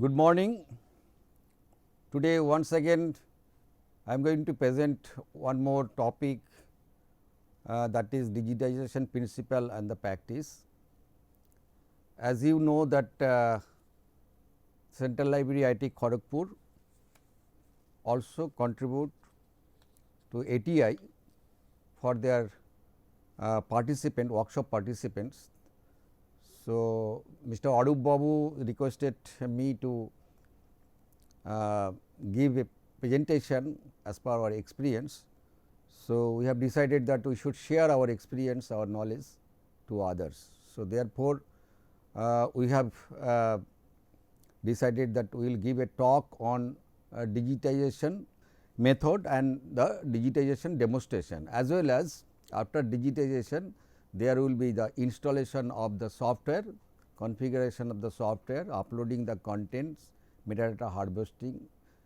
Good morning. Today once again I am going to present one more topic that is digitization principle and the practice. As you know that Central Library IIT Kharagpur also contribute to ATI for their workshop participants. So, Mr. Adf Babu requested me to give a presentation as per our experience. So, we have decided that we should share our experience, our knowledge to others. So, therefore, we have decided that we will give a talk on digitization method and the digitization demonstration, as well as after digitization there will be the installation of the software, configuration of the software, uploading the contents, metadata harvesting.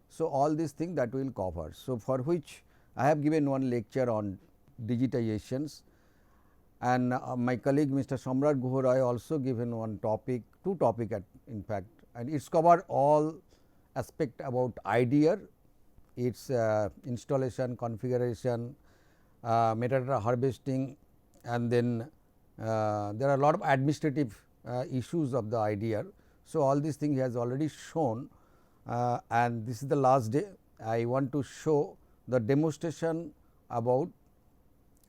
So, all these things that we will cover. So, for which I have given one lecture on digitizations, and my colleague Mr. Samrat Guhorai also given one topic, two topic in fact, and it is covered all aspect about IDEA, its installation, configuration, metadata harvesting, and then there are a lot of administrative issues of the IDEA. So, all these things he has already shown, and this is the last day. I want to show the demonstration about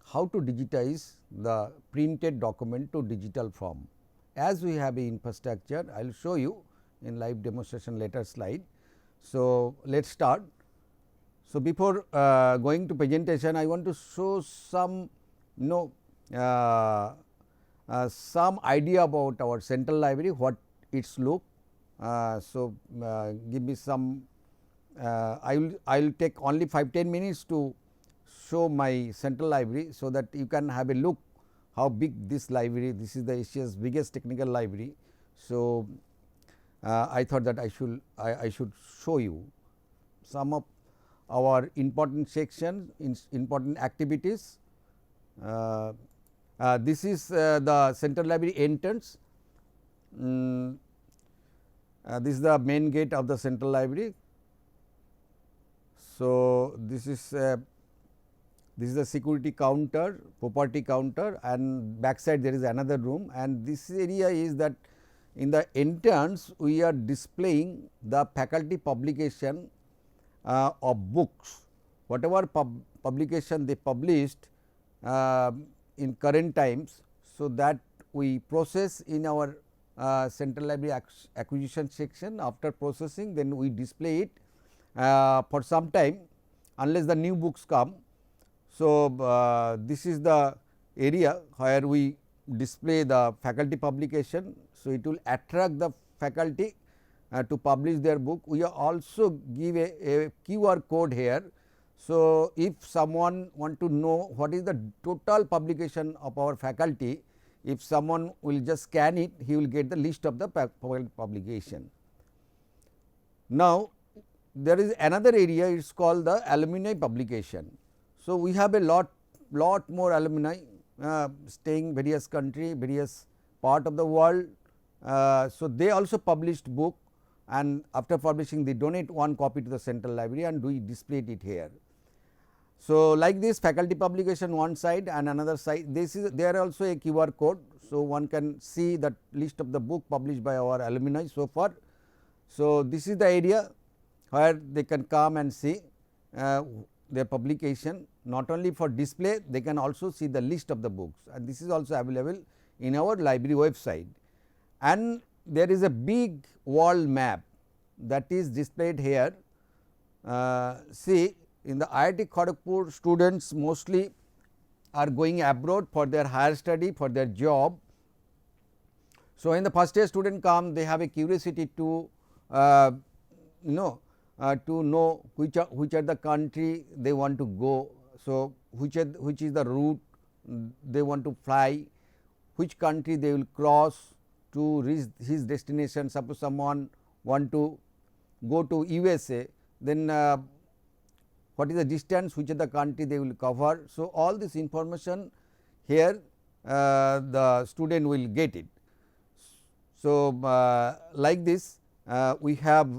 how to digitize the printed document to digital form. As we have a infrastructure, I will show you in live demonstration later slide. So, let us start. So, before going to presentation, I want to show some some idea about our central library, what its look. So, give me some, I will take only 5-10 minutes to show my central library, so that you can have a look how big this library, this is the Asia's biggest technical library. So, I thought that I should show you some of our important sections, important activities. This is the central library entrance. This is the main gate of the central library. So, this is the security counter, property counter, and backside there is another room, and this area is that in the entrance we are displaying the faculty publication of books, whatever publication they published in current times. So, that we process in our central library acquisition section. After processing, then we display it for some time unless the new books come. So, this is the area where we display the faculty publication. So, it will attract the faculty to publish their book. We also give a QR code here. So, if someone want to know what is the total publication of our faculty, if someone will just scan it, he will get the list of the publication. Now, there is another area, it is called the Alumni Publication. So, we have a lot more alumni staying various country, various part of the world. So, they also published book, and after publishing they donate one copy to the central library, and we displayed it here. So, like this faculty publication one side and another side, this is there also a QR code. So, one can see that list of the book published by our alumni so far. So, this is the area where they can come and see their publication, not only for display, they can also see the list of the books, and this is also available in our library website. And there is a big world map that is displayed here. See, in the IIT Kharagpur, students mostly are going abroad for their higher study, for their job. So, when the first year student come, they have a curiosity to know which are the country they want to go. So, which is the route they want to fly, which country they will cross to reach his destination. Suppose someone want to go to USA, then what is the distance, which is the country they will cover. So, all this information here the student will get it. So, like this we have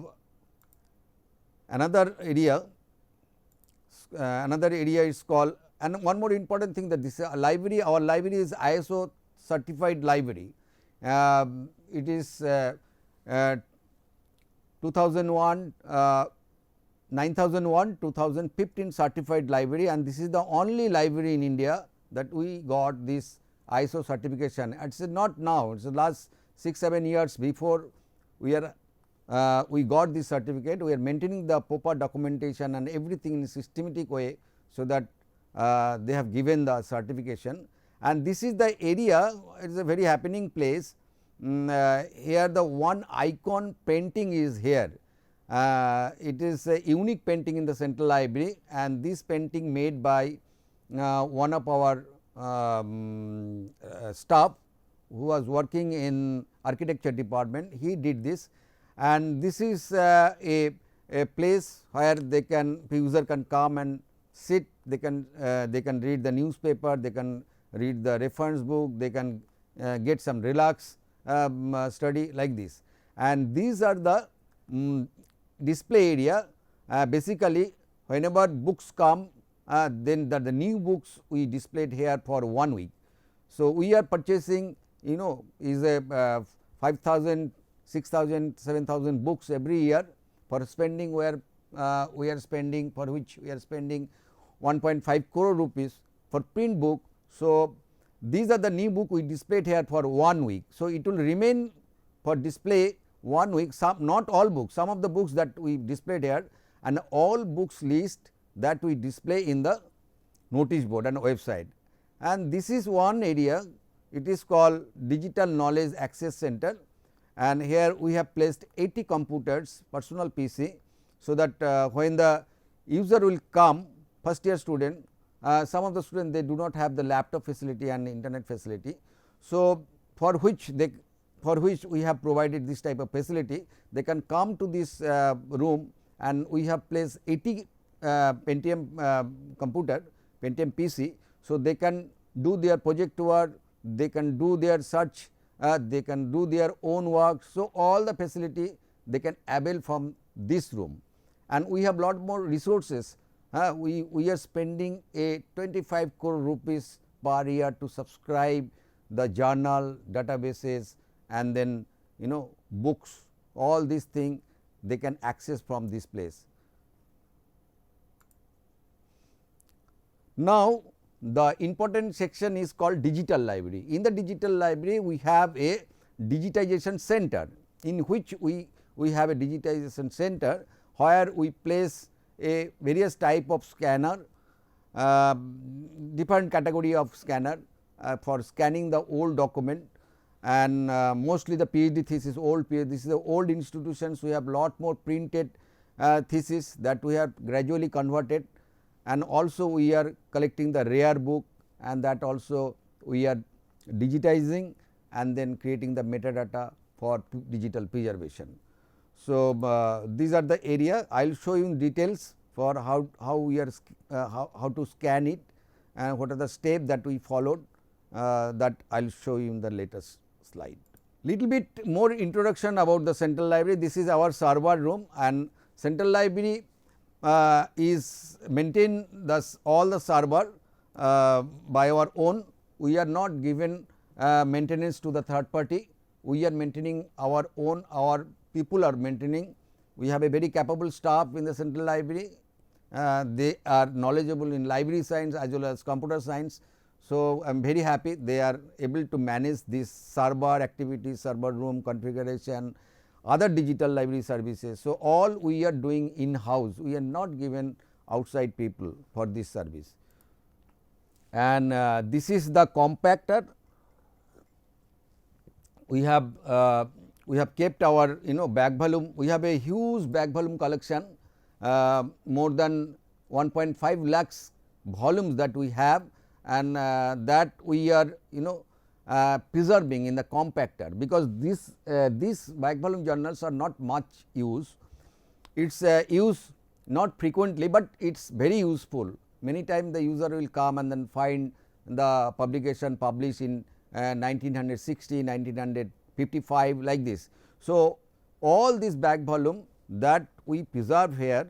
another area is called, and one more important thing, that this library, our library is ISO certified library. It is 2001 9001 2015 certified library, and this is the only library in India that we got this ISO certification. It is not now, it is the last 6-7 years before we are we got this certificate. We are maintaining the proper documentation and everything in a systematic way, so that they have given the certification. And this is the area, it is a very happening place. Here the one icon painting is here. It is a unique painting in the central library, and this painting made by one of our staff who was working in architecture department. He did this, and this is a place where they can, user can come and sit, they can read the newspaper, they can read the reference book, they can get some relax study like this. And these are the display area. Basically, whenever books come, then the new books we displayed here for 1 week. So, we are purchasing, is a 5,000, 6,000, 7,000 books every year for spending, where we are spending, for which we are spending 1.5 crore rupees for print book. So, these are the new book we displayed here for 1 week. So, it will remain for display 1 week, some, not all books, some of the books that we displayed here, and all books list that we display in the notice board and website. And this is one area, it is called Digital Knowledge Access Center, and here we have placed 80 computers, personal PC, so that when the user will come, first year student, some of the students, they do not have the laptop facility and internet facility. So, for which we have provided this type of facility, they can come to this room, and we have placed 80 Pentium computer, Pentium PC. So, they can do their project work, they can do their search, they can do their own work. So, all the facility they can avail from this room, and we have lot more resources. We are spending a 25 crore rupees per year to subscribe the journal, databases, and then books, all these things they can access from this place. Now, the important section is called digital library. In the digital library, we have a digitization center, in which we have a digitization center, where we place a various type of scanner, different category of scanner for scanning the old document, and mostly the PhD thesis, old PhD, this is the old institutions. We have lot more printed thesis that we have gradually converted, and also we are collecting the rare book, and that also we are digitizing and then creating the metadata for digital preservation. So, these are the area. I will show you in details for how we are how to scan it, and what are the steps that we followed, that I will show you in the latest slide. Little bit more introduction about the central library. This is our server room, and central library is maintain all the server by our own. We are not given maintenance to the third party. We are maintaining our own, our people are maintaining. We have a very capable staff in the central library. They are knowledgeable in library science as well as computer science. So, I am very happy they are able to manage this server activities, server room configuration, other digital library services. So, all we are doing in house, we are not given outside people for this service. And this is the compactor. We have kept our back volume. We have a huge back volume collection, more than 1.5 lakhs volumes that we have, and that we are preserving in the compactor, because these back volume journals are not much used. It is used not frequently, but it is very useful. Many times the user will come and then find the publication published in 1960, 1955 like this. So, all this back volume that we preserve here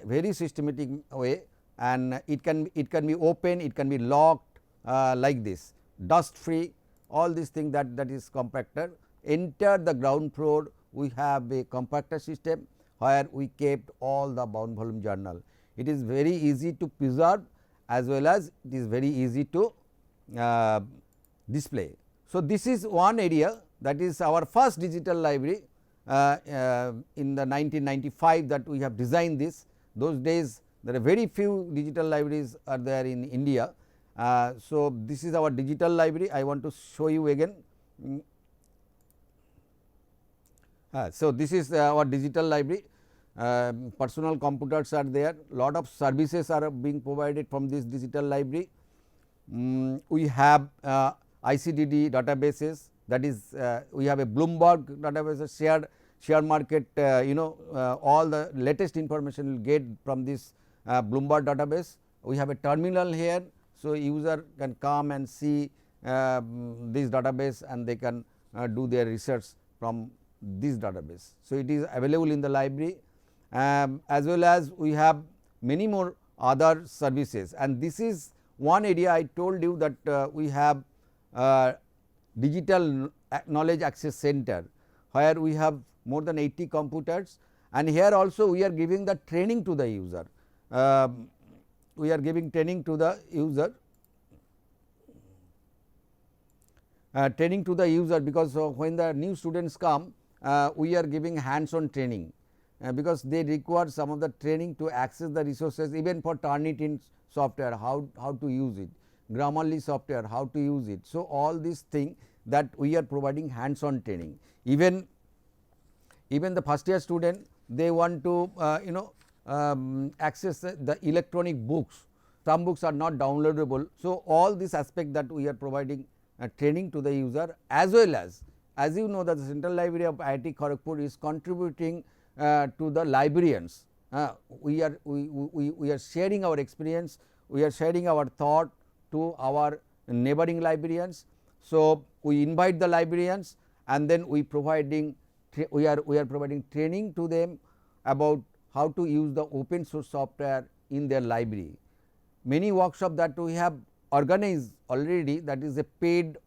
very systematic way, and it can be open, it can be locked like this, dust free, all these things that is compactor. Enter the ground floor, we have a compactor system where we kept all the bound volume journal. It is very easy to preserve as well as it is very easy to display. So, this is one area, that is our first digital library in the 1995 that we have designed this. Those days there are very few digital libraries are there in India. So, this is our digital library. I want to show you again. So, this is our digital library. Personal computers are there, lot of services are being provided from this digital library. We have ICDD databases, that is we have a Bloomberg database, share market, all the latest information will get from this Bloomberg database. We have a terminal here, so user can come and see this database and they can do their research from this database. So, it is available in the library, as well as we have many more other services, and this is one area I told you that we have digital knowledge access center, where we have more than 80 computers, and here also we are giving the training to the user. We are giving training to the user, because when the new students come, we are giving hands on training, because they require some of the training to access the resources, even for Turnitin software, how to use it, Grammarly software, how to use it. So, all these things that we are providing hands on training. Even the first year student, they want to access the electronic books, some books are not downloadable. So, all this aspect that we are providing training to the user, as well as you know that the Central Library of IIT Kharagpur is contributing to the librarians. We are sharing our experience, we are sharing our thought to our neighboring librarians. So, we invite the librarians and then we are providing training to them about how to use the open source software in their library. Many workshops that we have organized already, that is a paid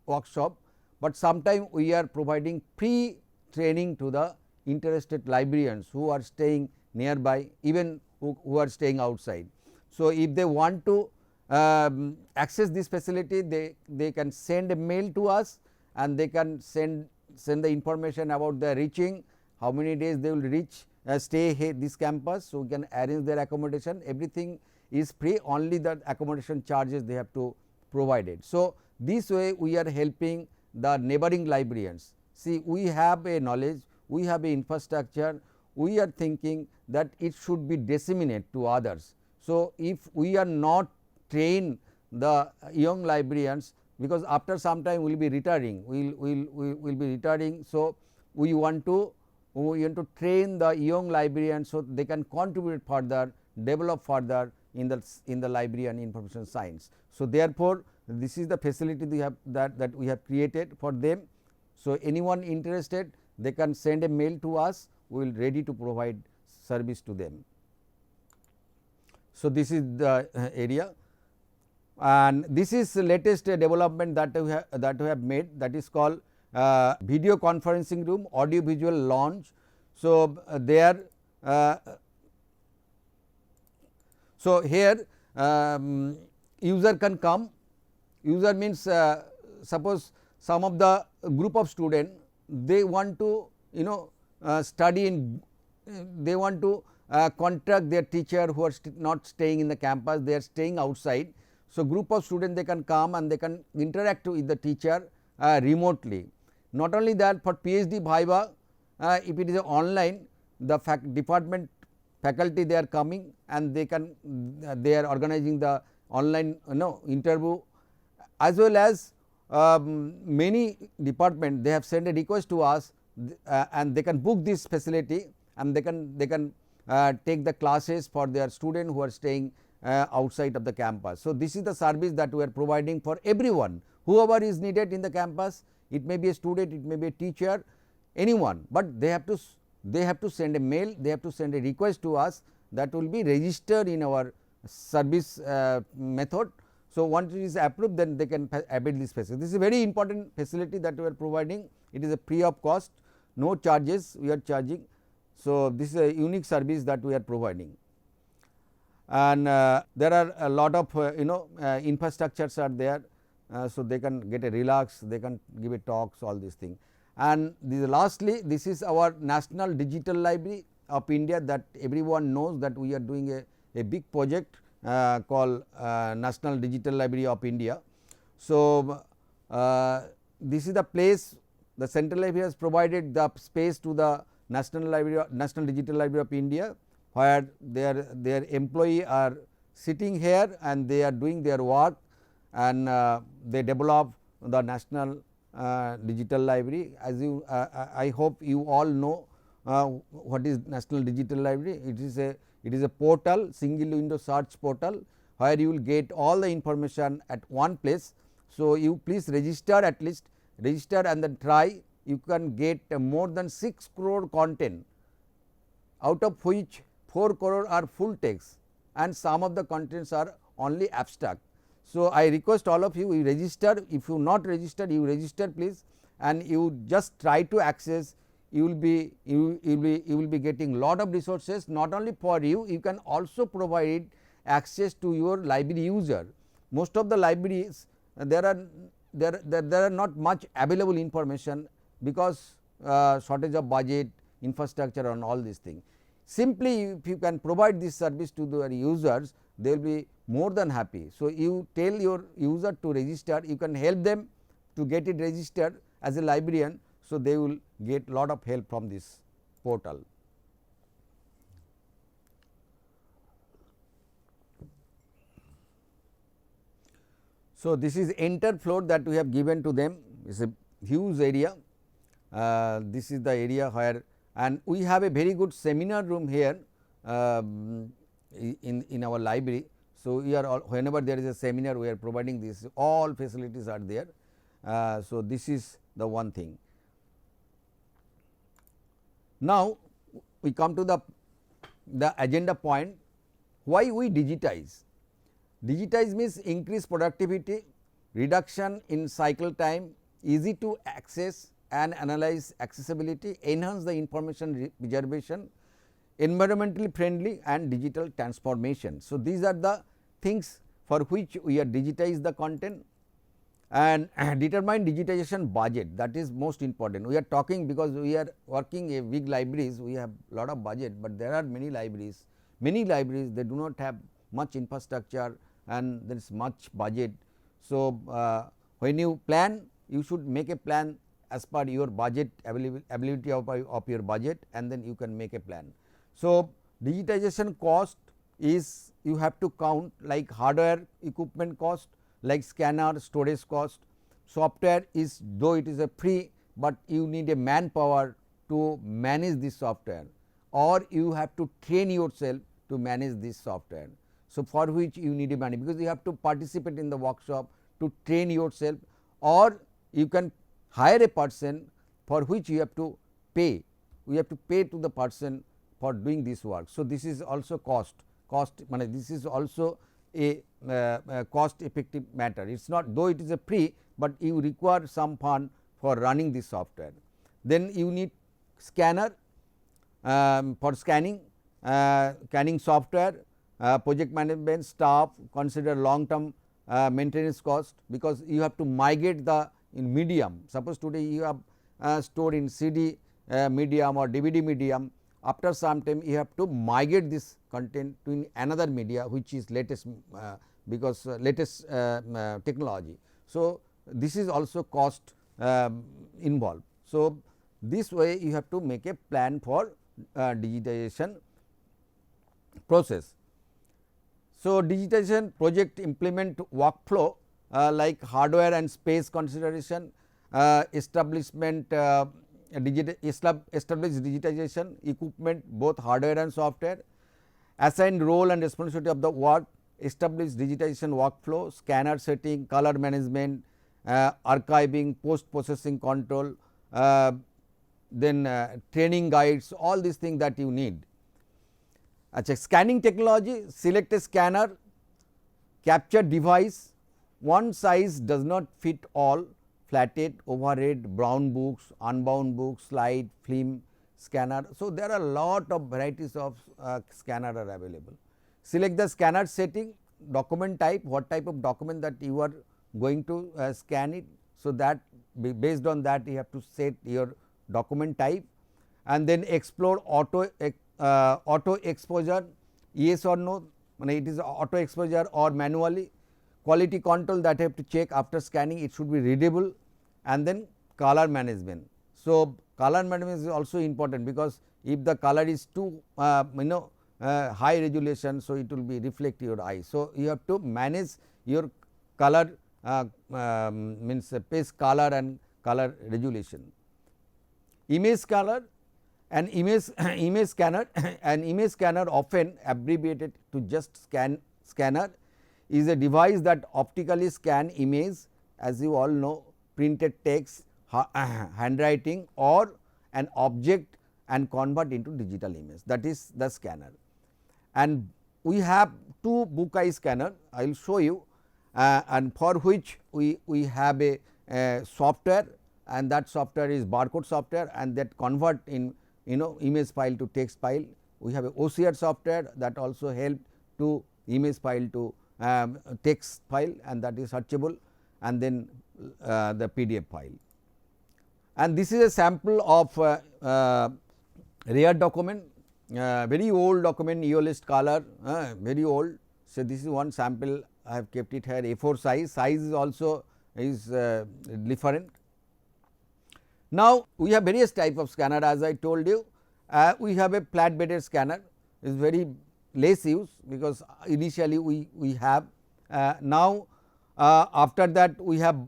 workshop, but sometimes we are providing free training to the interested librarians who are staying nearby, even who are staying outside. So, if they want to access this facility, they can send a mail to us and they can send the information about their reaching, how many days they will reach, stay here this campus. So, we can arrange their accommodation, everything is free, only the accommodation charges they have to provide it. So, this way we are helping the neighboring librarians. See, we have a knowledge, we have a infrastructure, we are thinking that it should be disseminated to others. So, if we are not train the young librarians, because after some time we will be retiring, we will be retiring. So, we want to train the young librarians, so they can contribute further, develop further in the library and information science. So, therefore, this is the facility we have that we have created for them. So, anyone interested, they can send a mail to us, we will ready to provide service to them. So, this is the area, and this is the latest development that we have made, that is called video conferencing room, audio visual launch. So, there so here user can come, user means suppose some of the group of student, they want to study in, they want to contact their teacher who are not staying in the campus, they are staying outside. So, group of students, they can come and they can interact with the teacher remotely. Not only that, for PhD Viva, if it is online, the department faculty they are coming and they are organizing the online interview, as well as many department they have sent a request to us, and they can book this facility and they can take the classes for their student who are staying outside of the campus. So, this is the service that we are providing for everyone, whoever is needed in the campus. It may be a student, it may be a teacher, anyone, but they have to send a mail, they have to send a request to us that will be registered in our service method. So, once it is approved, then they can avail this facility. This is a very important facility that we are providing. It is a free of cost, no charges we are charging. So, this is a unique service that we are providing, and there are a lot of infrastructures are there. So, they can get a relax, they can give a talks, all these things. And lastly, this is our National Digital Library of India, that everyone knows that we are doing a big project called National Digital Library of India. So, this is the place, the Central Library has provided the space to the National Digital Library of India, where their employee are sitting here and they are doing their work, and they develop the National Digital Library. As you I hope you all know what is National Digital Library. It is a portal, single window search portal, where you will get all the information at one place. So, you please register, at least register and then try. You can get more than 6 crore content, out of which 4 crore are full text and some of the contents are only abstract. So, I request all of you, you register. If you not registered, you register please, and you just try to access. You will be getting lot of resources, not only for you, you can also provide access to your library user. Most of the libraries, there are not much available information, because shortage of budget, infrastructure and all these things. Simply if you can provide this service to the users, they will be more than happy. So, you tell your user to register, you can help them to get it registered as a librarian. So, they will get lot of help from this portal. So, this is enter floor that we have given to them. It is a huge area. This is the area where, and we have a very good seminar room here in our library. So, we are all, whenever there is a seminar, we are providing this, all facilities are there. So, this is the one thing. Now, we come to the agenda point, why we digitize. Digitize means increase productivity, reduction in cycle time, easy to access and analyze accessibility, enhance the information preservation, environmentally friendly and digital transformation. So, these are the things for which we are digitize the content, and determine digitization budget, that is most important. We are talking because we are working a big libraries, we have lot of budget, but there are many libraries they do not have much infrastructure and there is much budget. So, when you plan, you should make a plan as per your budget, ability of your budget, and then you can make a plan. So, digitization cost is, you have to count like hardware equipment cost, like scanner, storage cost. Software is, though it is a free, but you need a manpower to manage this software, or you have to train yourself to manage this software. So, for which you need a money, because you have to participate in the workshop to train yourself, or you can hire a person for which you have to pay. We have to pay to the person for doing this work. So, this is also cost money. This is also a cost effective matter. It is not, though it is a free, but you require some fund for running this software. Then you need scanner for scanning software, project management staff, consider long term maintenance cost, because you have to migrate the in medium. Suppose today you have stored in CD medium or DVD medium, after some time you have to migrate this content to another media, which is latest because latest technology. So, this is also cost involved. So, this way you have to make a plan for digitization process. So, digitization project implement workflow like hardware and space consideration, establishment establish digitization equipment, both hardware and software, assign role and responsibility of the work, establish digitization workflow, scanner setting, color management, archiving, post processing control, then training guides, all these things that you need. Scanning technology, select a scanner, capture device, one size does not fit all, flatted, overhead, brown books, unbound books, slide, film, scanner. So, there are a lot of varieties of scanner are available. Select the scanner setting, document type, what type of document that you are going to scan it. So, that based on that you have to set your document type, and then explore auto exposure, yes or no, it is auto exposure or manually. Quality control, that I have to check after scanning, it should be readable, and then color management. So, color management is also important, because if the color is too high resolution, so it will be reflect your eye. So, you have to manage your color means page color and color resolution. Image color and image scanner an image scanner, often abbreviated to just scanner, is a device that optically scan image, as you all know, printed text, handwriting or an object, and convert into digital image, that is the scanner. And we have two book eye scanner, I will show you, and for which we have a software, and that software is barcode software, and that convert in image file to text file. We have a OCR software that also help to image file to text file, and that is searchable, and then the PDF file. And this is a sample of rare document, very old document, EOList color, very old. So, this is one sample, I have kept it here, A4 size is also is different. Now, we have various type of scanner, as I told you. We have a flat bedded scanner, is very less use, because initially we have. Now, after that we have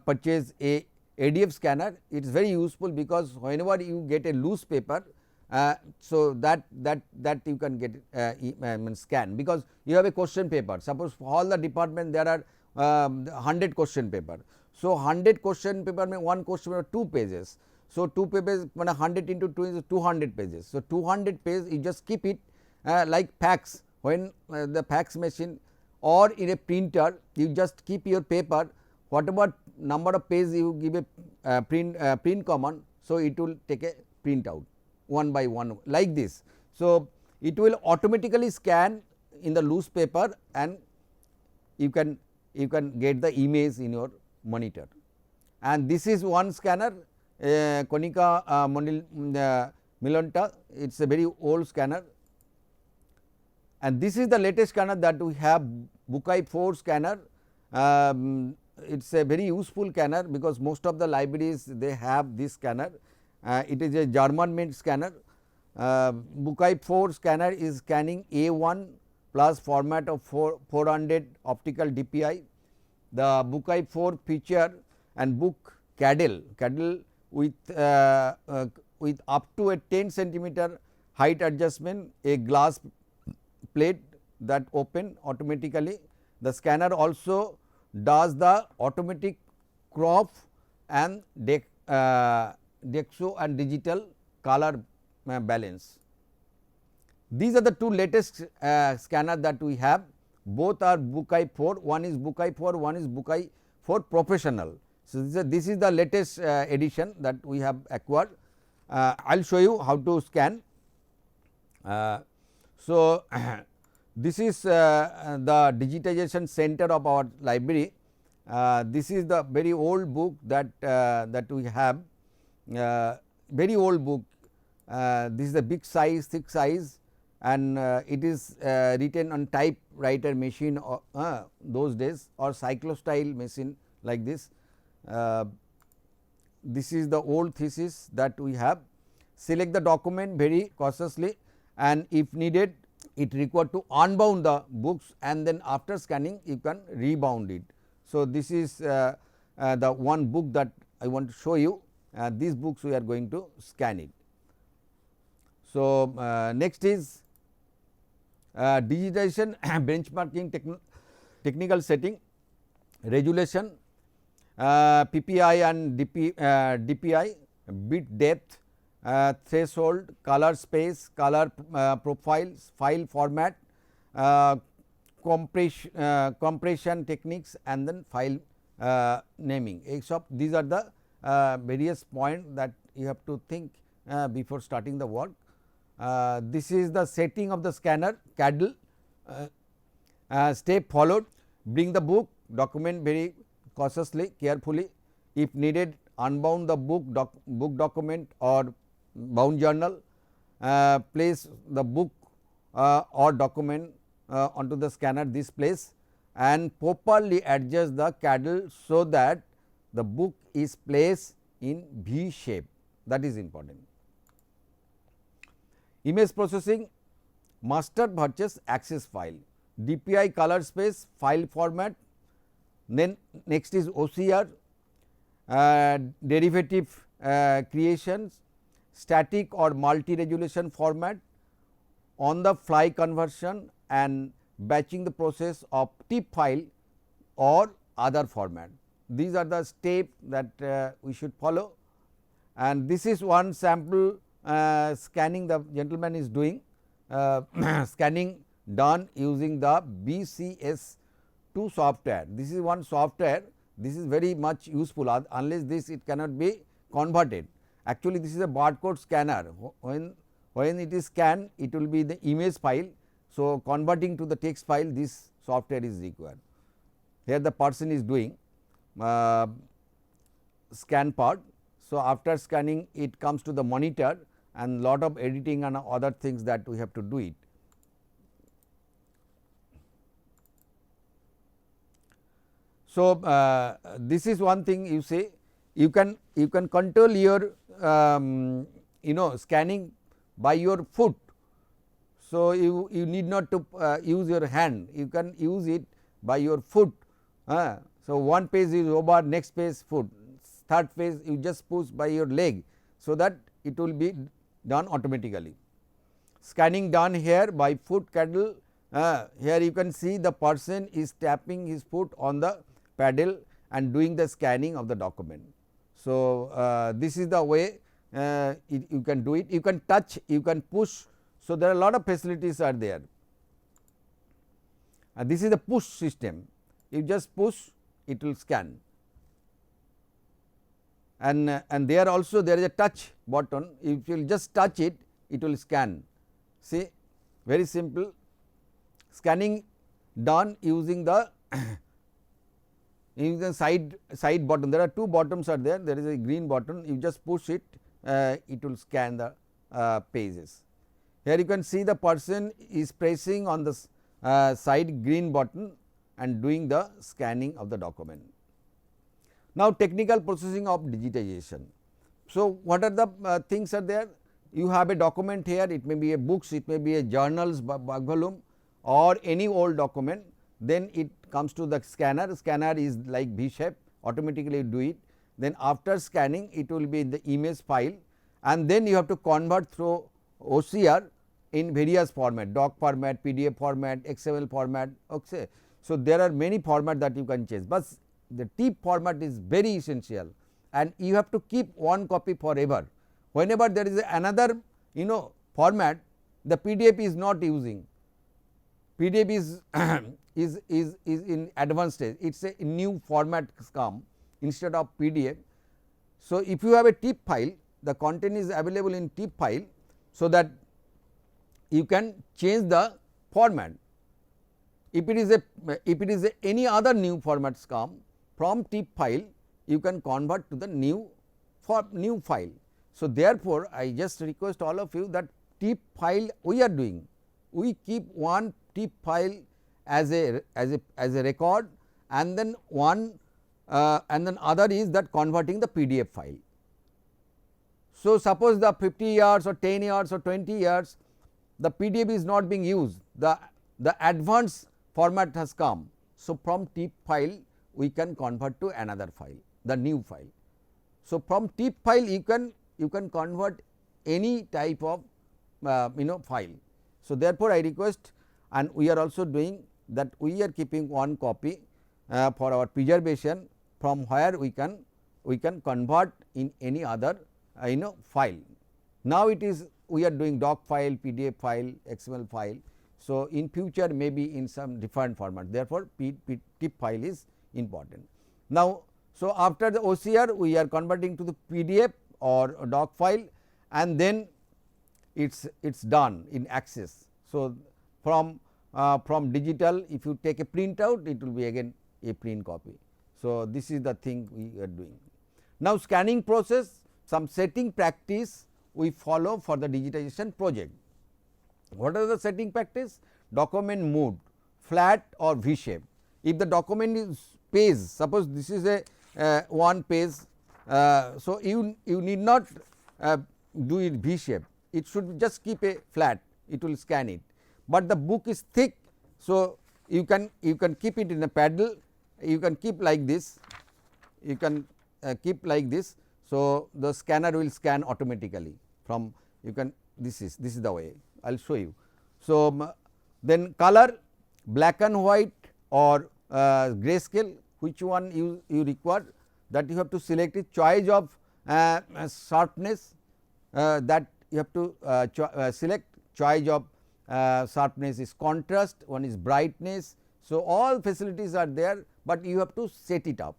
purchased a Adf scanner. It is very useful, because whenever you get a loose paper, so that you can get scan, because you have a question paper. Suppose for all the department there are 100 question paper. So, 100 question paper means one question paper 2 pages. So, 2 pages 100 into 2 is 200 pages. So, 200 pages you just keep it like fax, when the fax machine or in a printer, you just keep your paper, whatever number of pages you give a print command. So, it will take a print out one by one like this. So, it will automatically scan in the loose paper, and you can get the image in your monitor. And this is one scanner, Konica Milonta, it is a very old scanner. And this is the latest scanner that we have, Bukai 4 scanner. It is a very useful scanner, because most of the libraries they have this scanner. It is a German made scanner. Bukai 4 scanner is scanning A1 plus format of 400 optical DPI. The Bukai 4 feature and book cradle with up to a 10 centimeter height adjustment, a glass plate that open automatically. The scanner also does the automatic crop and dexo and digital color balance. These are the two latest scanner that we have. Both are Bukai 4, one is Bukai 4, one is Bukai 4 Professional. So, this is the latest edition that we have acquired. I will show you how to scan. So, this is the Digitization Center of our library. This is the very old book that we have, very old book. This is the big size, thick size, and it is written on typewriter machine those days, or cyclostyle machine like this. This is the old thesis that we have. Select the document very cautiously, and if needed it required to unbound the books, and then after scanning you can rebound it. So, this is the one book that I want to show you. These books we are going to scan it. So, next is digitization benchmarking technical setting, resolution, PPI and DPI, bit depth, threshold, color space, color profiles, file format, compression techniques, and then file naming. These are the various points that you have to think before starting the work. This is the setting of the scanner CADL. Step followed: bring the book, document very cautiously, carefully. If needed, unbound the book document or bound journal. Place the book or document onto the scanner this place, and properly adjust the CADL so that the book is placed in V shape, that is important. Image processing: master versus access file, DPI, color space, file format. Then next is OCR, derivative creations, static or multi resolution format, on the fly conversion, and batching the process of TIFF file or other format. These are the steps that we should follow, and this is one sample scanning the gentleman is doing, scanning done using the BCS2 software. This is one software, this is very much useful, unless this it cannot be converted. Actually, this is a barcode scanner. When it is scanned, it will be the image file. So, converting to the text file, this software is required. Here the person is doing scan part. So, after scanning, it comes to the monitor, and lot of editing and other things that we have to do it. So, this is one thing you say, you can control your scanning by your foot. So, you need not to use your hand, you can use it by your foot. So, one page is over, next page foot, third page you just push by your leg. So, that it will be done automatically. Scanning done here by foot CADL. Here you can see the person is tapping his foot on the paddle and doing the scanning of the document. So, this is the way you can do it. You can touch, you can push. So, there are a lot of facilities are there. This is the push system. You just push, it will scan. And there also there is a touch button. If you will just touch it, it will scan. See, very simple. Scanning done using the side button. There are two buttons are there. There is a green button. You just push it, it will scan the pages. Here you can see the person is pressing on the side green button and doing the scanning of the document. Now, technical processing of digitization. So, what are the things are there? You have a document here, it may be a books, it may be a journals, back volume, or any old document. Then it comes to the scanner. Scanner is like V shape, automatically do it. Then after scanning, it will be in the image file, and then you have to convert through OCR in various format, doc format, PDF format, XML format. Okay. So, there are many format that you can change, but the TIFF format is very essential, and you have to keep one copy forever. Whenever there is another format, the PDF is not using. PDF is in advanced stage. It is a new format come instead of PDF. So, if you have a TIFF file, the content is available in TIFF file, so that you can change the format. If it is any other new formats come from TIFF file, you can convert to the new file. So, therefore, I just request all of you that TIFF file we are doing, we keep one TIFF file as a record, and then other is that converting the PDF file. So, suppose the 50 years or 10 years or 20 years the PDF is not being used, the advanced format has come. So, from TIFF file we can convert to another file, the new file. So, from TIFF file you can convert any type of file. So, therefore, I request, and we are also doing that, we are keeping one copy for our preservation, from where we can convert in any other file. Now it is we are doing doc file, PDF file, XML file. So, in future maybe in some different format, therefore, TIFF file is important. Now, so after the OCR we are converting to the PDF or doc file, and then it's done in Access. So, from digital, if you take a printout, it will be again a print copy. So, this is the thing we are doing. Now, scanning process, some setting practice we follow for the digitization project. What are the setting practice? Document mode, flat or V shape. If the document is page, suppose this is a one page, so you need not do it V shape, it should just keep a flat, it will scan it. But the book is thick, so you can keep it in a paddle, you can keep like this, you can keep like this. So, the scanner will scan automatically from you can this is the way I will show you. So, then color, black and white or grayscale, which one you require, that you have to select it. Choice of sharpness, that you have to select. Choice of sharpness is contrast, one is brightness. So, all facilities are there, but you have to set it up.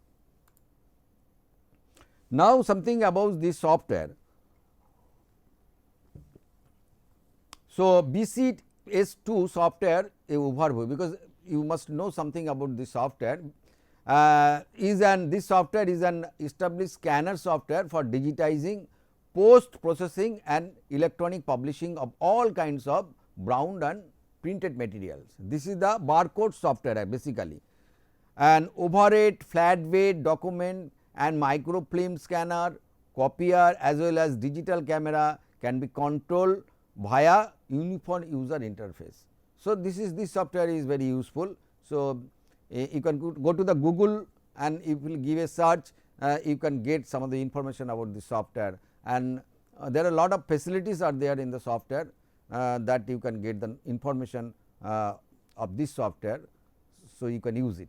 Now, something about this software. So, BCS2 software a overview, because you must know something about this software. This software is an established scanner software for digitizing, post processing and electronic publishing of all kinds of bound and printed materials. This is the barcode software basically. An overhead, flat weight document and microfilm scanner, copier as well as digital camera can be controlled via uniform user interface. So, this software is very useful. So, you can go to the Google and if you will give a search, you can get some of the information about the software, and there are a lot of facilities are there in the software that you can get the information of this software. So, you can use it.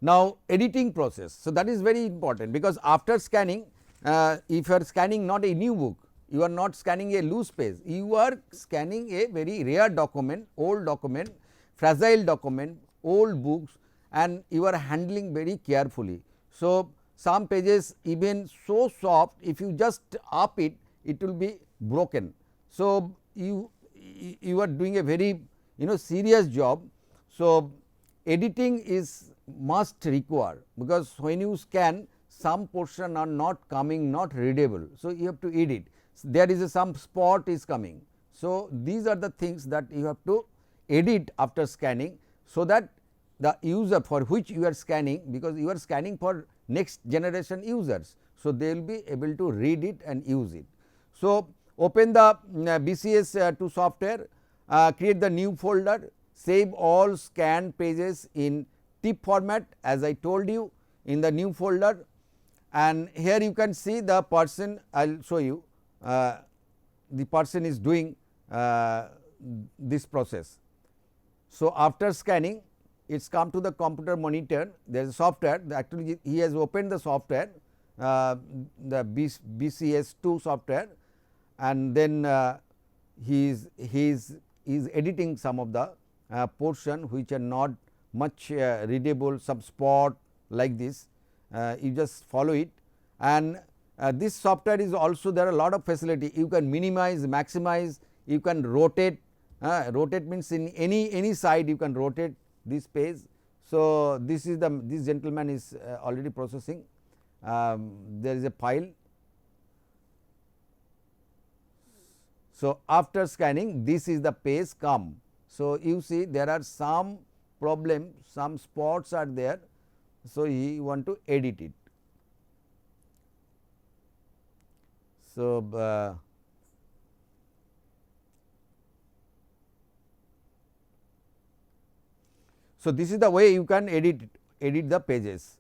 Now, editing process. So, that is very important, because after scanning, if you are scanning not a new book, you are not scanning a loose page, you are scanning a very rare document, old document, fragile document, old books, and you are handling very carefully. So, some pages even so soft, if you just up it, it will be broken. So, you are doing a very serious job. So, editing is must require, because when you scan, some portion are not coming, not readable. So, you have to edit, there is some spot is coming. So, these are the things that you have to edit after scanning, so that the user for which you are scanning, because you are scanning for next generation users. So, they will be able to read it and use it. So, open the BCS2 software, create the new folder, save all scanned pages in TIFF format as I told you in the new folder, and here you can see the person, I will show you, the person is doing this process. So, after scanning, it has come to the computer monitor, there is a software, actually he has opened the software, the BCS2 software, and then he is editing some of the portion which are not much readable, some spot like this, you just follow it. And this software is also, there are a lot of facility, you can minimize, maximize, you can rotate, rotate means in any side you can rotate this page. So, this gentleman is already processing, there is a file. So, after scanning, this is the page come. So, you see there are some problem, some spots are there. So, he want to edit it. So, so this is the way you can edit the pages.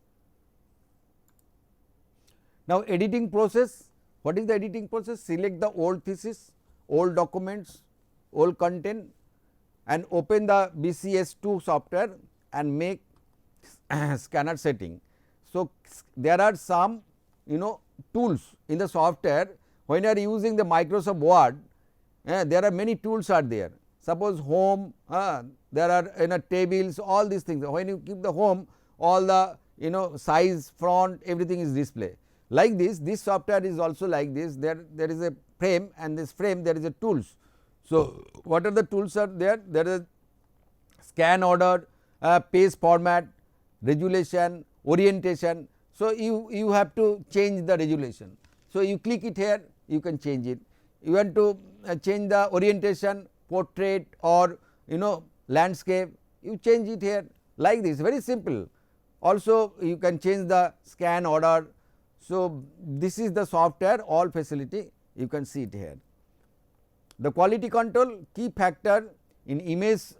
Now, editing process, what is the editing process? Select the old thesis, old documents, old content, and open the BCS2 software and make scanner setting. So, there are some tools in the software. When you are using the Microsoft Word, there are many tools are there. Suppose home, there are tables, all these things. When you keep the home, all the size, font, everything is display. Like this software is also like this. There is a frame, and this frame there is a tools. So, what are the tools are there? There is scan order, page format, resolution, orientation. So, you have to change the resolution. So, you click it here, you can change it. You want to change the orientation, portrait or landscape, you change it here, like this, very simple. Also you can change the scan order. So, this is the software, all facility you can see it here. The quality control, key factor in image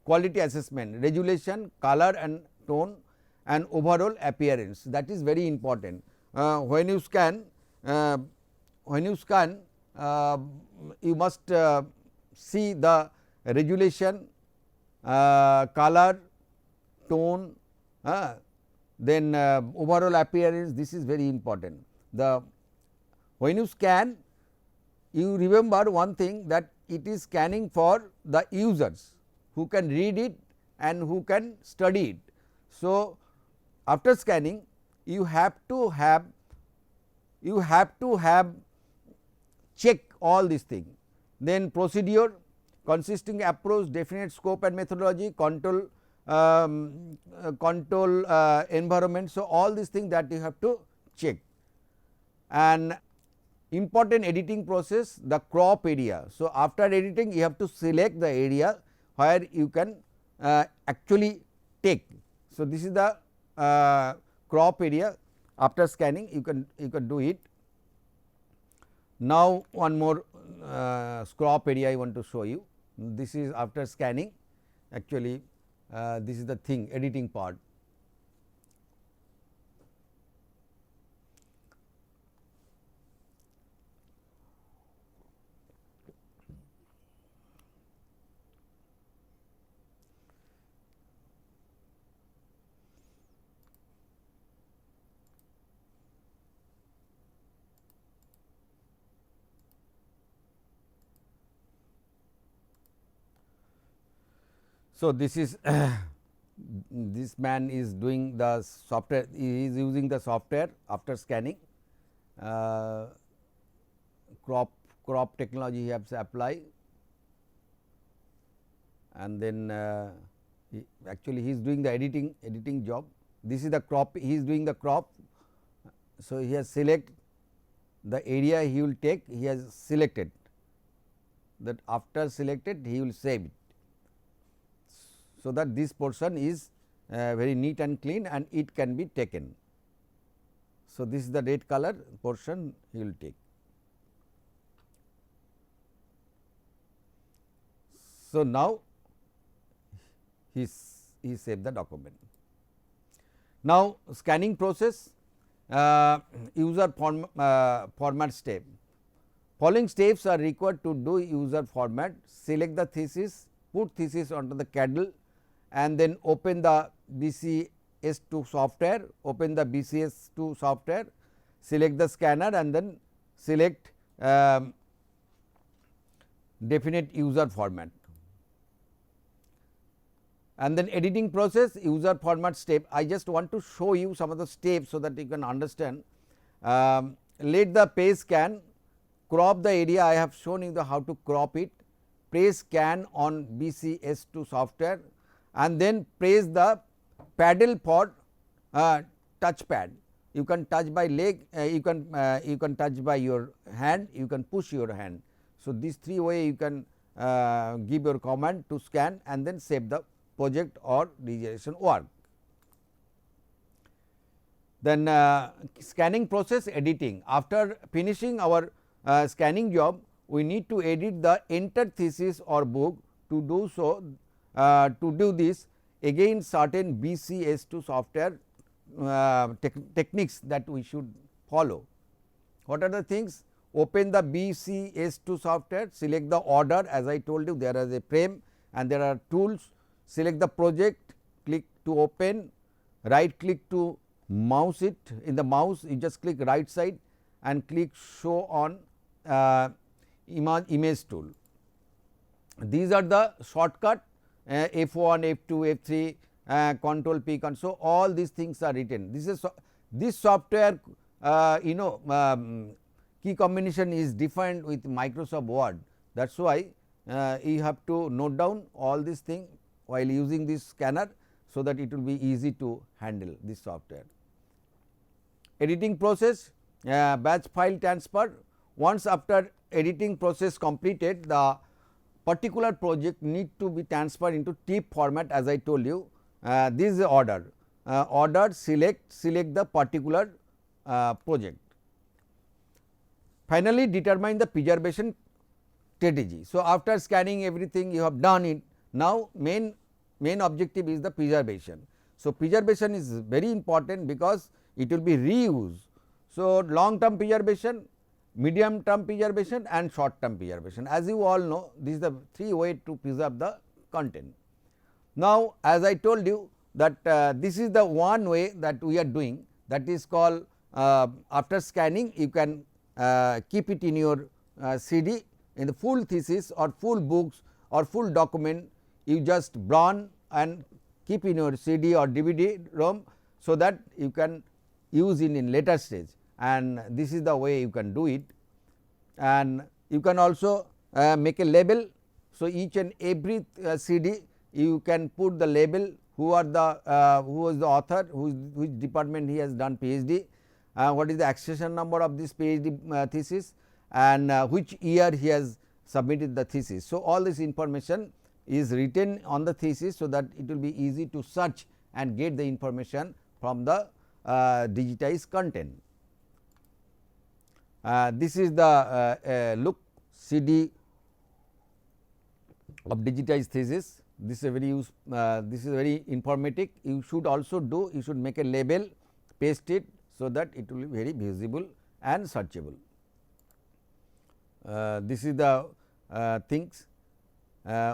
quality assessment, resolution, color and tone and overall appearance, that is very important. When you scan, you must see the resolution, color, tone, then overall appearance, this is very important. When you scan, you remember one thing, that it is scanning for the users who can read it and who can study it. So, after scanning you have to have check all these things. Then procedure, consisting approach, definite scope and methodology, control environment. So, all these things that you have to check. And important editing process, the crop area. So, after editing you have to select the area where you can actually take. So, this is the crop area. After scanning you can do it. Now, one more crop area I want to show you. This is after scanning, actually this is the thing, editing part. So, this is this man is doing the software, he is using the software after scanning, crop technology he has to apply, and then actually he is doing the editing job. This is the crop, he is doing the crop. So, he has select the area he will take, he has selected that. After selected he will save it. So, that this portion is very neat and clean and it can be taken. So, this is the red color portion he will take. So, now he saved the document. Now, scanning process, user format step. Following steps are required to do user format. Select the thesis, put thesis onto the Cadle, and then open the BCS2 software, open the BCS2 software, select the scanner and then select definite user format. And then editing process, user format step. I just want to show you some of the steps so that you can understand. Let the page scan, crop the area, I have shown you how to crop it, press scan on BCS2 software, and then press the paddle for touchpad. You can touch by leg, you can touch by your hand, you can push your hand. So, these three way you can give your command to scan and then save the project or digitization work. Then scanning process editing. After finishing our scanning job, we need to edit the entered thesis or book. To do so, to do this, again certain BCS2 software techniques that we should follow. What are the things? Open the BCS2 software, select the order, as I told you there is a frame and there are tools, select the project, click to open, right click to mouse it. In the mouse you just click right side and click show on image tool. These are the shortcut F1, F2, F3, control P, so all these things are written. This software key combination is defined with Microsoft Word. That is why you have to note down all these things while using this scanner, so that it will be easy to handle this software. Editing process, batch file transfer. Once after editing process completed, the particular project need to be transferred into TIFF format, as I told you. This is the order. Order, select the particular project. Finally, determine the preservation strategy. So, after scanning everything you have done it, now main objective is the preservation. So, preservation is very important because it will be reused. So, long term preservation, medium term preservation and short term preservation. As you all know, this is the three ways to preserve the content. Now, as I told you that this is the one way that we are doing, that is called after scanning you can keep it in your CD, in the full thesis or full books or full document, you just burn and keep in your CD or DVD ROM, so that you can use it in later stage, and this is the way you can do it. And you can also make a label. So, each and every CD you can put the label, who is the author, which department he has done PhD, what is the accession number of this PhD thesis, and which year he has submitted the thesis. So, all this information is written on the thesis, so that it will be easy to search and get the information from the digitized content. This is the look CD of digitized thesis. This is a very informative. You should also do, you should make a label, paste it, so that it will be very visible and searchable. This is the things.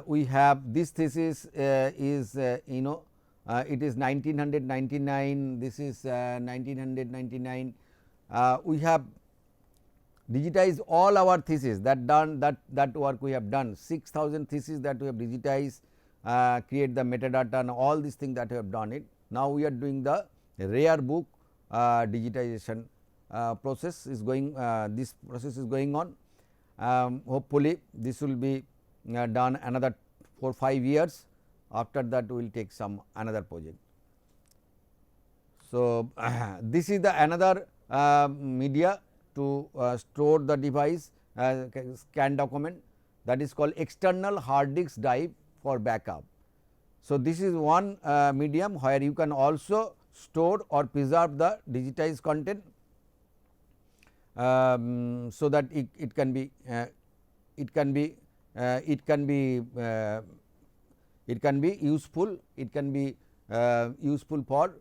We have this thesis is it is 1999, this is 1999. We have digitized all our thesis that work we have done, 6,000 theses that we have digitized, create the metadata and all these things that we have done it. Now, we are doing the rare book digitization process is going, this process is going on. Hopefully, this will be done another 4-5 years. After that, we will take another project. So, this is the another media to store the device scan document, that is called external hard disk drive for backup. So, this is one medium where you can also store or preserve the digitized content, so that it can be useful. It can be useful for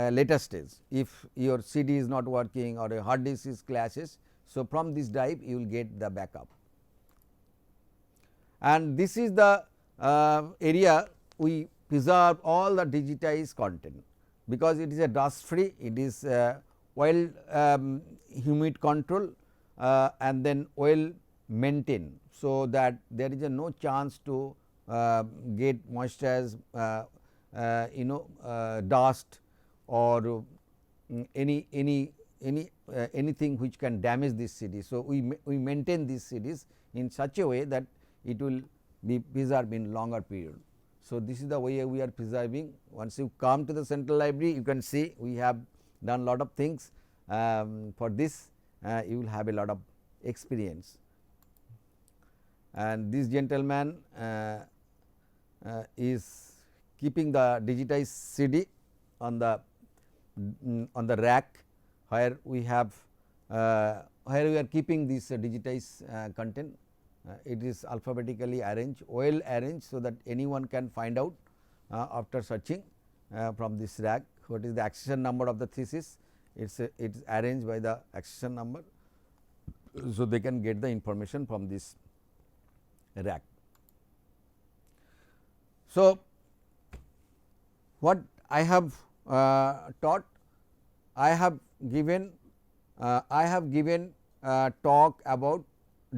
later stage if your CD is not working or a hard disk is clashes. So, from this drive you will get the backup, and this is the area we preserve all the digitized content, because it is a dust free, it is well humid control and then well maintained. So, that there is no chance to get moistures, dust or anything which can damage this CD. So, we maintain these CDs in such a way that it will be preserved in longer period. So, this is the way we are preserving. Once you come to the central library, you can see we have done lot of things. For this you will have a lot of experience, and this gentleman is keeping the digitized CD on the rack, where we have where we are keeping this digitized content. It is alphabetically arranged, well arranged, so that anyone can find out after searching from this rack what is the accession number of the thesis. It is arranged by the accession number, so they can get the information from this rack. So, what I have taught, I have given talk about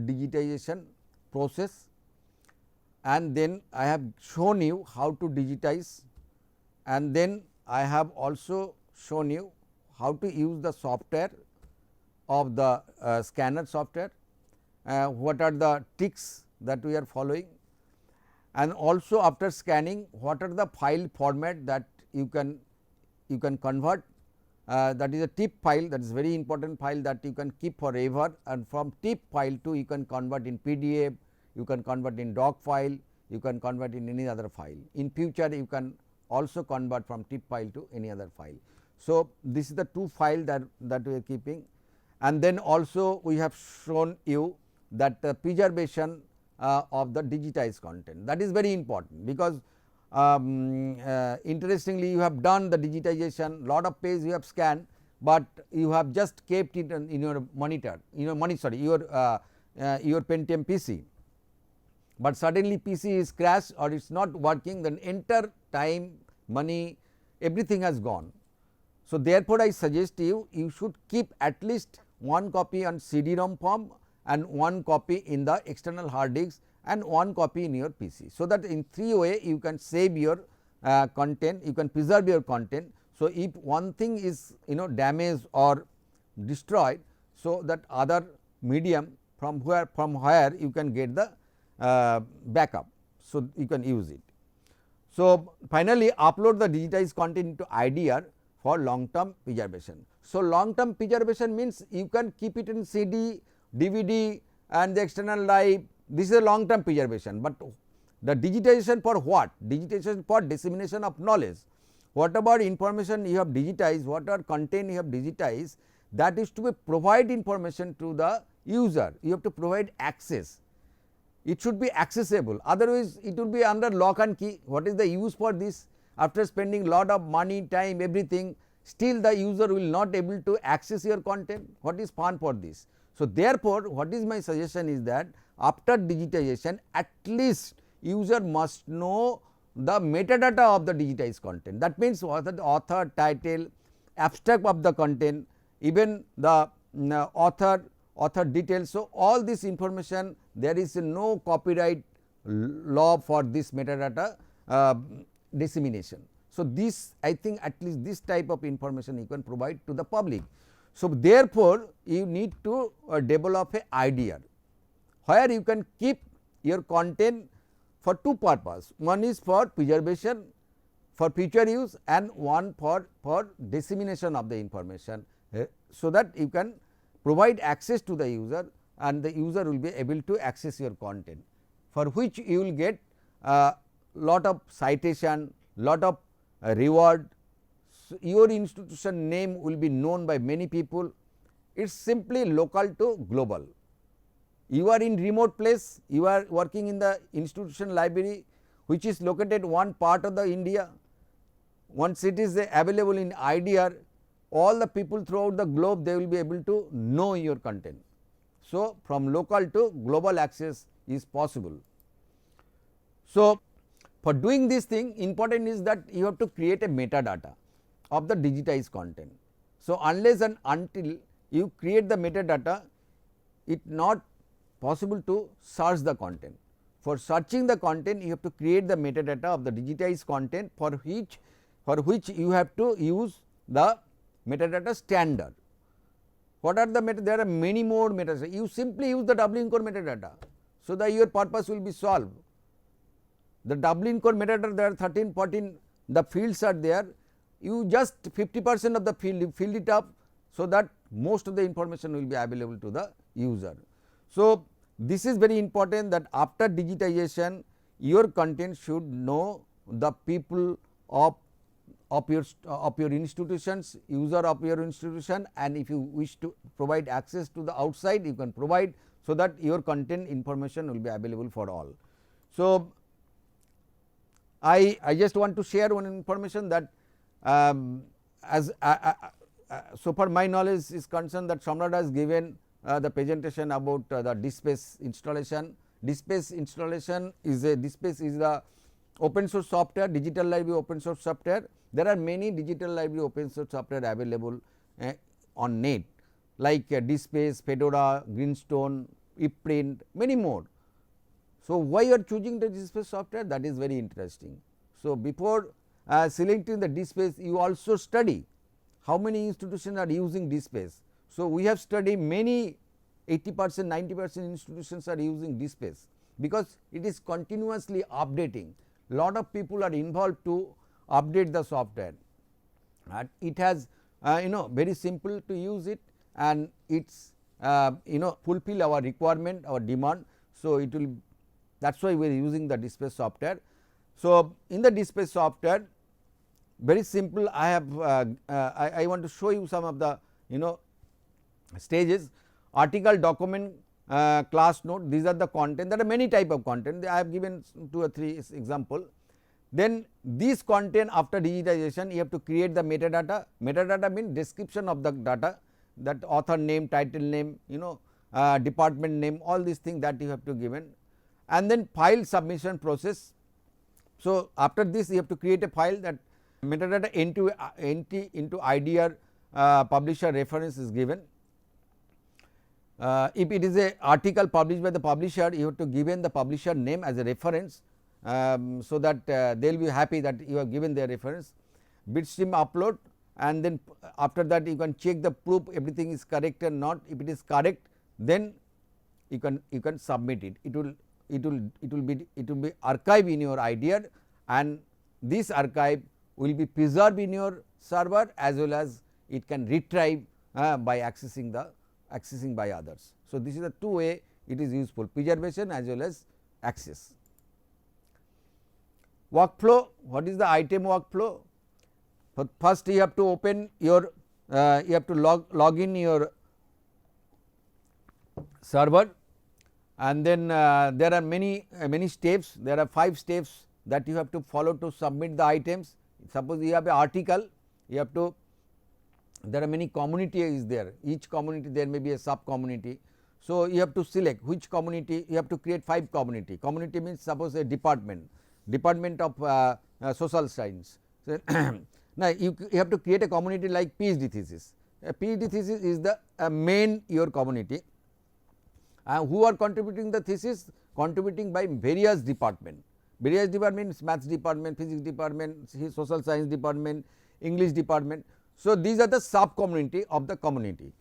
digitization process, and then I have shown you how to digitize, and then I have also shown you how to use the software of the scanner software, what are the tricks that we are following, and also after scanning what are the file format that you can convert. That is a TIFF file, that is very important file that you can keep forever, and from TIFF file to you can convert in PDF, you can convert in doc file, you can convert in any other file. In future you can also convert from TIFF file to any other file. So, this is the two file that we are keeping, and then also we have shown you that the preservation of the digitized content, that is very important, because interestingly you have done the digitization, lot of page you have scanned, but you have just kept it in your monitor, your Pentium PC, but suddenly PC is crashed or it is not working, then entire time, money, everything has gone. So, therefore, I suggest you should keep at least one copy on CD-ROM form and one copy in the external hard disk and one copy in your PC. So, that in 3 way you can save your content, you can preserve your content. So, if one thing is damaged or destroyed, so that other medium from where you can get the backup. So, you can use it. So, finally, upload the digitized content into IDR for long term preservation. So, long term preservation means you can keep it in CD, DVD and the external drive. This is a long term preservation, but the digitization for what? Digitization for dissemination of knowledge. Whatever information you have digitized, whatever content you have digitized, that is to be provide information to the user. You have to provide access. It should be accessible, otherwise it will be under lock and key. What is the use for this? After spending lot of money, time, everything, still the user will not able to access your content. What is fun for this? So, therefore, what is my suggestion is that after digitization, at least user must know the metadata of the digitized content. That means, what the author, title, abstract of the content, even the author details. So, all this information, there is no copyright law for this metadata dissemination. So, this I think at least this type of information you can provide to the public. So, therefore, you need to develop a idea where you can keep your content for two purposes. One is for preservation for future use and one for dissemination of the information, so that you can provide access to the user and the user will be able to access your content, for which you will get lot of citation, lot of reward. So, your institution name will be known by many people. It is simply local to global. You are in remote place, you are working in the institution library which is located one part of the India. Once it is available in IDR, all the people throughout the globe, they will be able to know your content. So, from local to global access is possible. So, for doing this thing, important is that you have to create a metadata of the digitized content. So, unless and until you create the metadata, it not possible to search the content. For searching the content, you have to create the metadata of the digitized content, for which you have to use the metadata standard. What are the metadata? There are many more metadata. You simply use the Dublin core metadata, so that your purpose will be solved. The Dublin core metadata, there are 13, 14, the fields are there. You just 50% of the fill it up, so that most of the information will be available to the user. So, this is very important, that after digitization your content should know the people of your institutions, user of your institution, and if you wish to provide access to the outside, you can provide, so that your content information will be available for all. So, I just want to share one information that so far my knowledge is concerned, that Samrat has given the presentation about the DSpace installation. DSpace installation is the open source software, digital library open source software. There are many digital library open source software available. on net, like DSpace, Fedora, Greenstone, ePrint, many more. So, why you are choosing the DSpace software? That is very interesting. So, before selecting the DSpace, you also study how many institutions are using DSpace. So, we have studied many 80%, 90% institutions are using DSpace, because it is continuously updating. Lot of people are involved to update the software. It has very simple to use it, and it's fulfill our requirement, our demand. So, it will, that is why we are using the DSpace software. So, in the DSpace software, very simple, I have I want to show you some of the stages. Article, document, class note, these are the content. There are many type of content, I have given 2 or 3 example. Then this content, after digitization, you have to create the metadata. Metadata means description of the data, that author name, title name, department name, all these things that you have to given. And then file submission process. So, after this you have to create a file, that metadata entry into IDR publisher reference is given. If it is a article published by the publisher, you have to given the publisher name as a reference, so that they will be happy that you have given their reference. Bitstream upload, and then after that you can check the proof everything is correct or not. If it is correct, then you can submit it. It will be archived in your IDR, and this archive will be preserved in your server, as well as it can retrieve by accessing by others. So, this is the two way it is useful, preservation as well as access. Workflow, what is the item workflow? First you have to open your you have to log in your server, and then there are many steps. There are 5 steps that you have to follow to submit the items. Suppose you have an article, you have to, there are many community is there, each community there may be a sub community. So, you have to select which community, you have to create 5 community. Community means suppose a department of social science. So, now, you have to create a community like PhD thesis. A PhD thesis is the main your community. Who are contributing the thesis? Contributing by various department. Various departments, maths department, physics department, social science department, English department. So, these are the sub community of the community.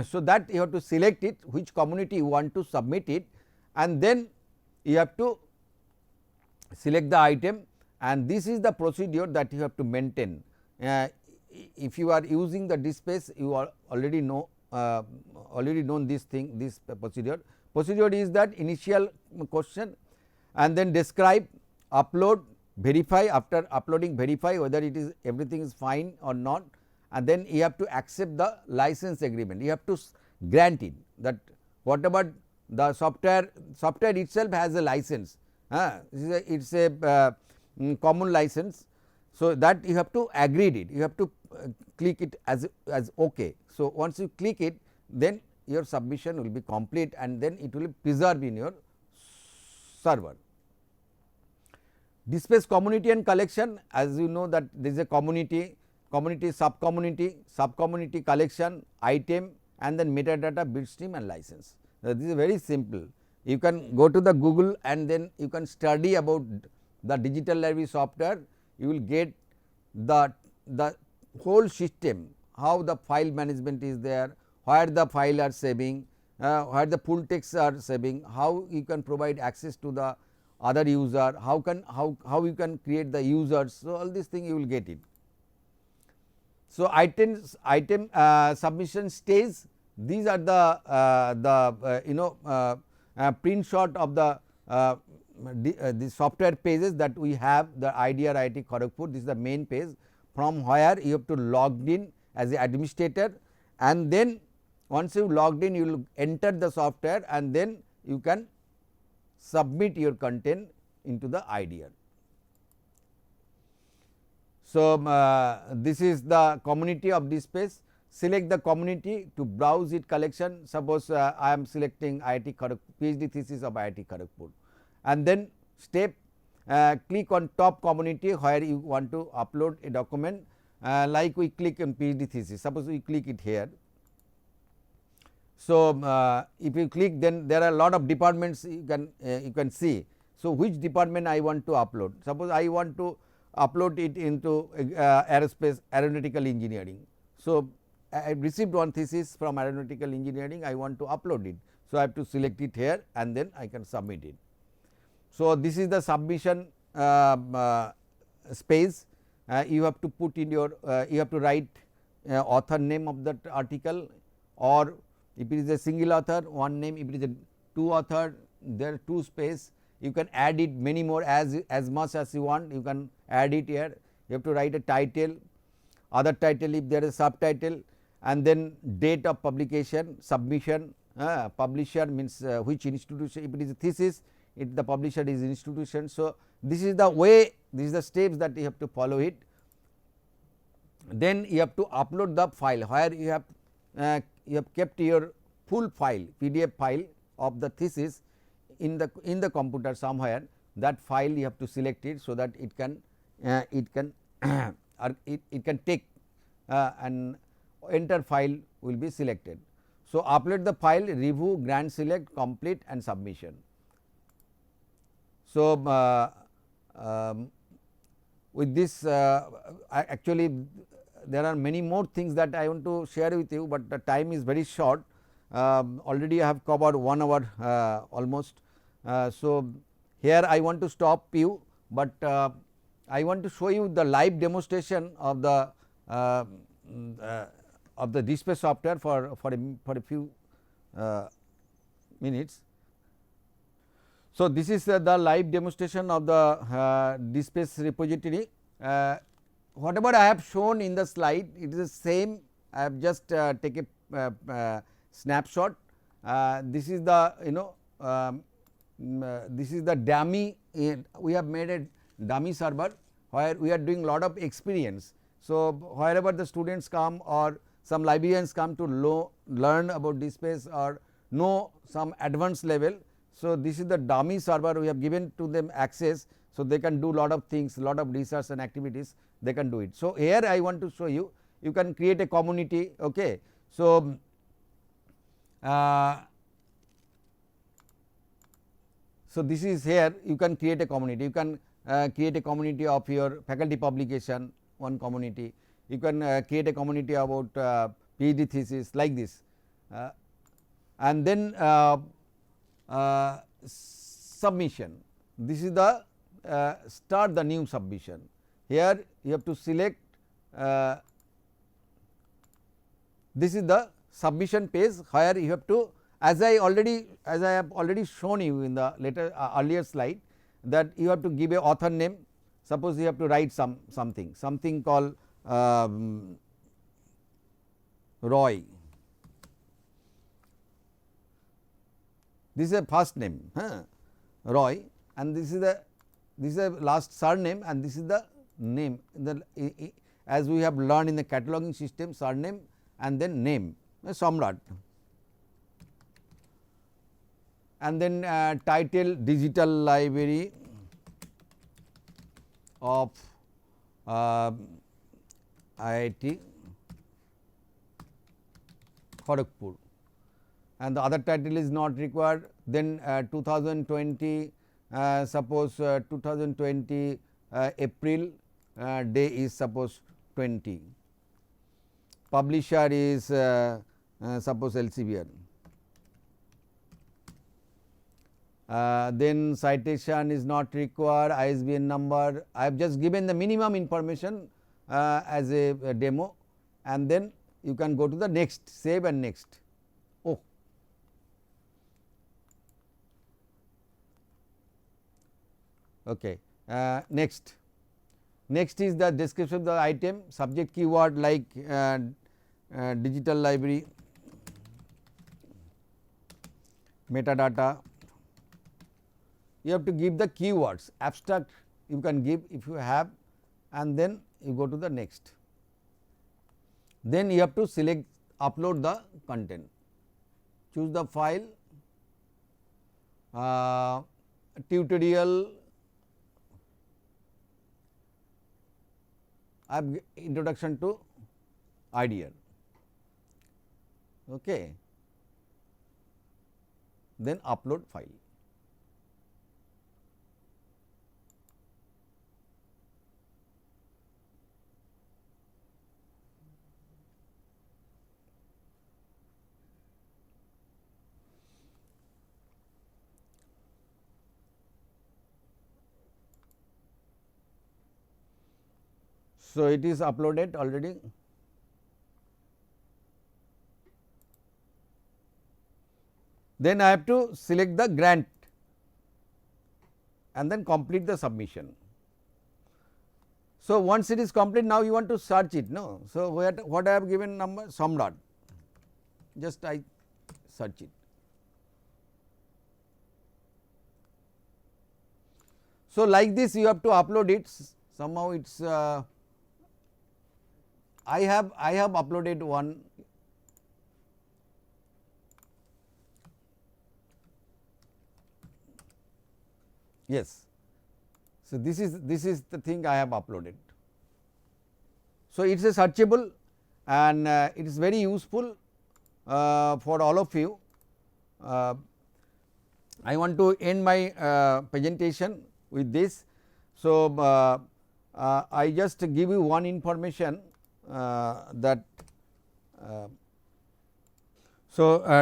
So, that you have to select it, which community you want to submit it, and then you have to select the item, and this is the procedure that you have to maintain. If you are using the DSpace, you are already known this thing, this procedure. Procedure is that initial question, and then describe, upload, verify, after uploading verify whether it is everything is fine or not, and then you have to accept the license agreement. You have to grant it, that whatever the software itself has a license, it is a common license. So, that you have to agree it, you have to click it as OK. So, once you click it, then your submission will be complete, and then it will be preserved in your server. DSpace community and collection, as you know that there is a community, sub community collection, item, and then metadata, bitstream and license. This is very simple. You can go to the Google and then you can study about the digital library software. You will get the whole system, how the file management is there, where the file are saving, where the full text are saving, how you can provide access to the other user, how you can create the users. So, all these things you will get it. So, item submission stage, these are the print shot of the software pages that we have, the IDR IIT Kharagpur. This is the main page, from where you have to log in as an administrator, and then once you logged in, you will enter the software, and then you can submit your content into the IDR. So, this is the community of DSpace. Select the community to browse it collection. Suppose I am selecting IIT Kharagpur, PhD thesis of IIT Kharagpur, and then step click on top community where you want to upload a document. like we click on PhD thesis, suppose we click it here. So, if you click, then there are a lot of departments you can see. So, which department I want to upload? Suppose I want to upload it into aerospace aeronautical engineering. So, I received one thesis from aeronautical engineering, I want to upload it. So, I have to select it here and then I can submit it. So, this is the submission space. You have to put in your you have to write author name of that article, or if it is a single author, one name, if it is a two author, there are two space. You can add it many more as much as you want, you can add it here. You have to write a title, other title if there is subtitle, and then date of publication, submission, publisher means which institution, if it is a thesis, the publisher is institution. So, this is the way, this is the steps that you have to follow it. Then you have to upload the file, where you have kept your full file, PDF file of the thesis in the computer somewhere. That file you have to select it, so that it can it can take and enter file will be selected. So, upload the file, review, grant, select, complete and submission. So, with this actually there are many more things that I want to share with you, but the time is very short. Already I have covered 1 hour almost. So, here I want to stop you, but I want to show you the live demonstration of the display software for a few minutes. So, this is the live demonstration of the DSpace repository. Whatever I have shown in the slide, it is the same. I have just take a snapshot. This is the this is the dummy. We have made a dummy server where we are doing lot of experience. So, wherever the students come or some librarians come to learn about DSpace or know some advanced level. So, this is the dummy server, we have given to them access. So, they can do lot of things, lot of research and activities they can do it. So, here I want to show you, you can create a community. Okay. So, so this is here you can create a community, you can create a community of your faculty publication, one community, you can create a community about PhD thesis like this, and then submission. This is the start the new submission. Here you have to select this is the submission page, where you have to, as I have already shown you in the earlier slide, that you have to give a author name. Suppose you have to write something called Roy. This is a first name, Roy, and this is the last surname, and this is the name. As we have learned in the cataloging system, surname and then name, Samrat, and then title Digital Library of IIT Kharagpur, and the other title is not required. Then 2020, suppose 2020 April, day is suppose 20, publisher is suppose Elsevier. Then citation is not required, ISBN number. I have just given the minimum information as a demo, and then you can go to the next, save and next. Oh, okay. Next is the description of the item, subject keyword like digital library, metadata. You have to give the keywords, abstract you can give if you have, and then you go to the next. Then you have to select upload the content, choose the file, tutorial, I have introduction to idea. Okay. Then upload file. So, it is uploaded already. Then I have to select the grant and then complete the submission. So, once it is complete, now you want to search it, no. So, what I have given number Samrat, just I search it. So, like this you have to upload it, somehow it is I have uploaded one. Yes. So, this is the thing I have uploaded. So, it is a searchable and it is very useful for all of you. I want to end my presentation with this. So, I just give you one information that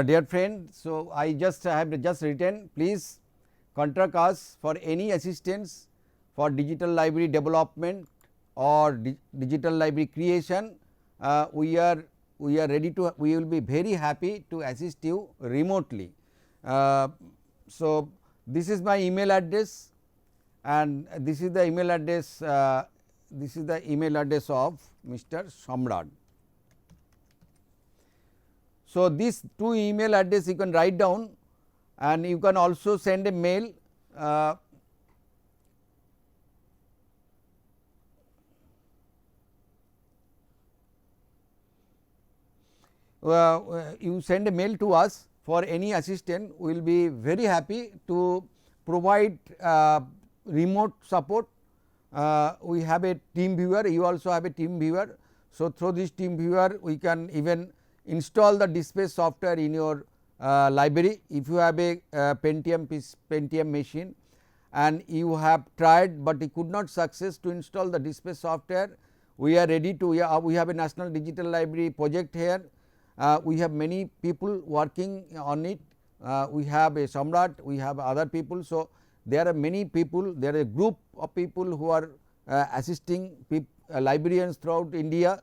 dear friend, so I have written, please contact us for any assistance for digital library development or digital library creation. We are ready to, we will be very happy to assist you remotely. So, this is my email address and this is the email address of Mr. Samrat. So, these two email address you can write down and you can also send a mail. You send a mail to us for any assistance, we will be very happy to provide remote support. We have a team viewer, you also have a team viewer. So, through this team viewer we can even install the display software in your library. If you have a Pentium machine and you have tried, but you could not success to install the display software, we are ready to, we have a national digital library project here. We have many people working on it. We have a Samrat, we have other people. So, there are many people, there are a group of people who are assisting librarians throughout India.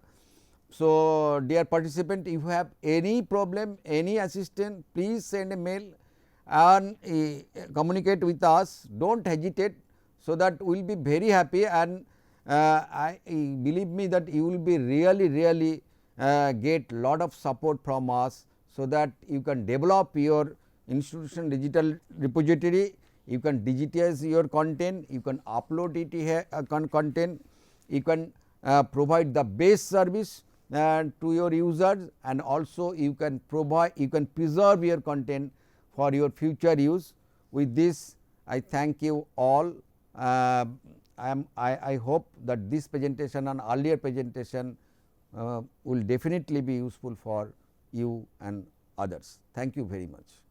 So, dear participant, if you have any problem, any assistance, please send a mail and communicate with us, do not hesitate, so that we will be very happy and I believe me that you will be really get lot of support from us, so that you can develop your institution digital repository, you can digitize your content, you can upload it here content, you can provide the best service to your users, and also you can preserve your content for your future use. With this, I thank you all. I hope that this presentation and earlier presentation will definitely be useful for you and others. Thank you very much.